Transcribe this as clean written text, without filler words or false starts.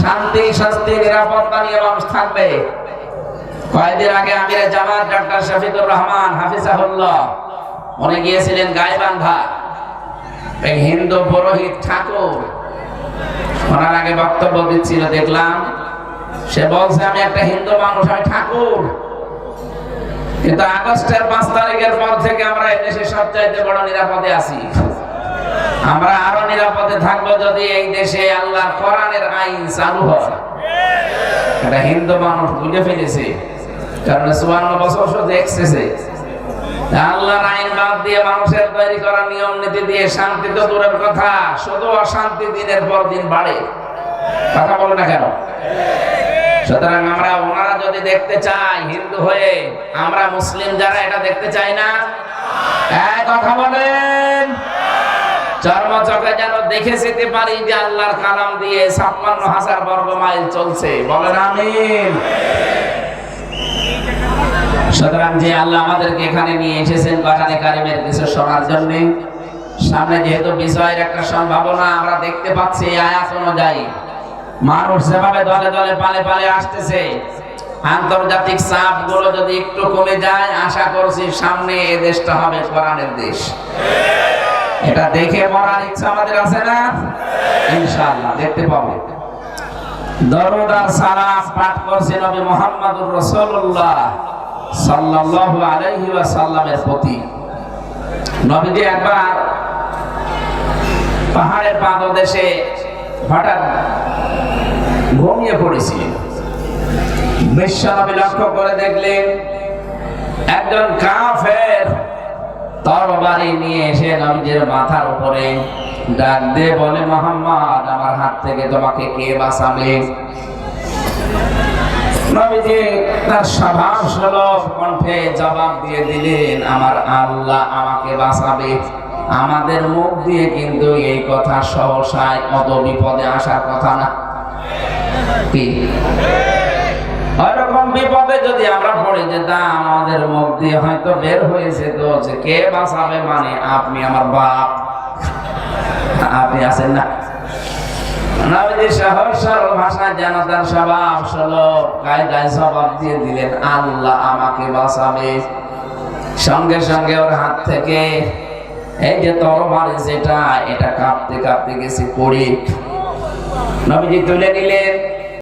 শান্তি শান্তি নিরাপত্তা নিয়ে মানুষ থাকবে। কয়েকদিন আগে আমিরে জামাত ডক্টর শফিকুর রহমান হাফিজাহুল্লাহ উনি গিয়েছিলেন গাইবান্ধা। এই হিন্দু পুরোহিত ঠাকুর ওনার আগে বক্তব্য দিচ্ছিল, দেখলাম সে বলছে আমি একটা হিন্দু মানুষ, আমি ঠাকুর। কিন্তু আগস্টের 5 তারিখের পর থেকে আমরা এই দেশে সবচাইতে বড় নিরাপদে আছি। আমরা আরো নিরাপদে থাকবো যদি এই দেশে আল্লাহর কোরআনের আইন চালু হয়। এটা হিন্দু মানুষ বুঝে ফেলেছে, কারণ 54 বছর শুধু দেখতেছে আল্লাহর আইন বাদ দিয়ে মানুষের তৈরি করা নিয়ম নীতি দিয়ে শান্তি তো দূরের কথা, শুধু অশান্তি দিনের পর দিন বাড়ে। কথা বলে না কেন? সুতরাং আমরা ওনারা যদি দেখতে চাই হিন্দু হয়ে, আমরা মুসলিম যারা এটা দেখতে চাই না। কথা বলেন, চর্মচকে যেন দেখে যেতে পারি যে আল্লাহর কালাম দিয়ে 56,000 বর্গ মাইল চলছে। বলেন আমিন। সুতরাং যে আল্লাহ আমাদেরকে এখানে নিয়ে এসেছেন কোরআনে কারিমের কিছু শোনার জন্য, সামনে যেহেতু বিষয়ের একটা সম্ভাবনা আমরা দেখতে পাচ্ছি আয়াত অনুযায়ী মানুষ যেভাবে দলে দলে পালে পালে আসতেছে, আন্তর্জাতিক চাপ গুলো যদি একটু কমে যায়, আশা করছি সামনে এই দেশটা হবে কোরআনের দেশ। এটা দেখে মরার ইচ্ছা আমাদের আছে না? ইনশাআল্লাহ দেখতে পাবো। দরুদ আর সালাম পাঠ করছে নবী মুহাম্মদুর রাসূলুল্লাহ সাল্লাল্লাহু আলাইহি ওয়াসাল্লামের প্রতি। নবীজি একবার পাহাড়ের পাদদেশে হঠাৎ ঘুমিয়ে পড়েছিলেন। বিশ্বনবী লক্ষ্য করে দেখলেন একজন কাফের তরবারি নিয়ে এসে নবীজির মাথার উপরে ডাক দিয়ে বলে, মুহাম্মদ আমার হাত থেকে তোমাকে কে বাঁচাবে? নবীজি তার স্বভাব সুলভ কণ্ঠে জবাব দিয়ে দিলেন, আমার আল্লাহ আমাকে বাঁচাবে। আমাদের মুখ দিয়ে কিন্তু এই কথা সহসায় অত বিপদে আসার কথা না। ওইরকম বিপদে যদি আমরা পড়ে যেতাম, আমাদের মুখ দিয়ে হয়তো বের হয়েছে তো যে কে বাঁচাবে, মানে আপনি আমার বাপ, আপনি আছেন না। নবীজি সহজ সরল ভাষায় যেন তার স্বভাব সুলভ কায়দায় জবাব দিয়ে দিলেন, আল্লাহ আমাকে বাঁচাবে। সঙ্গে সঙ্গে ওর হাত থেকে এই যে তরবারি যেটা, এটা কাঁপতে কাঁপতে গেছে পড়ে। নবীজি তুলে নিলেন।